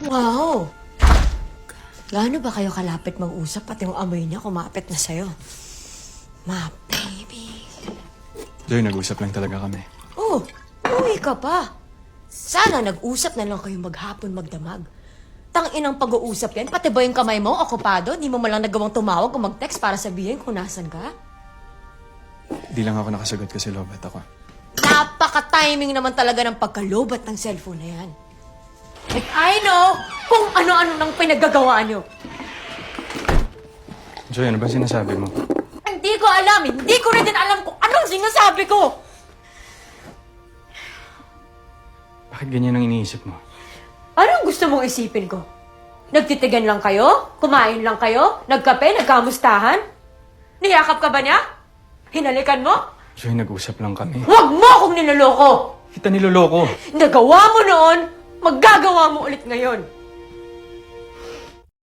Wow! Gaano ba kayo kalapit mag-usap pati yung amoy niya kumapit na sa'yo? Ma, baby. Joy, nag-usap lang talaga kami. Oh, uwi ka pa. Sana nag-usap na lang kayo maghapon magdamag. Tang-inang pag-uusap yan, pati ba yung kamay mo okupado? Di mo malang nagawang tumawag o mag-text para sabihin kung nasan ka? Di lang ako nakasagot kasi lobat ako. Napaka-timing naman talaga ng pagkalobat ng cellphone na yan. And I know kung ano-ano nang pinagagawa niyo. Joy, ano ba sinasabi mo? Hindi ko alam, hindi ko rin din alam kung anong sinasabi ko. Bakit ganyan ang iniisip mo? Anong gusto mong isipin ko? Nagtitigan lang kayo? Kumain lang kayo? Nagkape? Nagkamustahan? Niyakap ka ba niya? Hinalikan mo? Joy, nag-usap lang kami. Huwag mo akong niloloko! Kita niloloko. Nagawa mo noon, maggagawa mo ulit ngayon.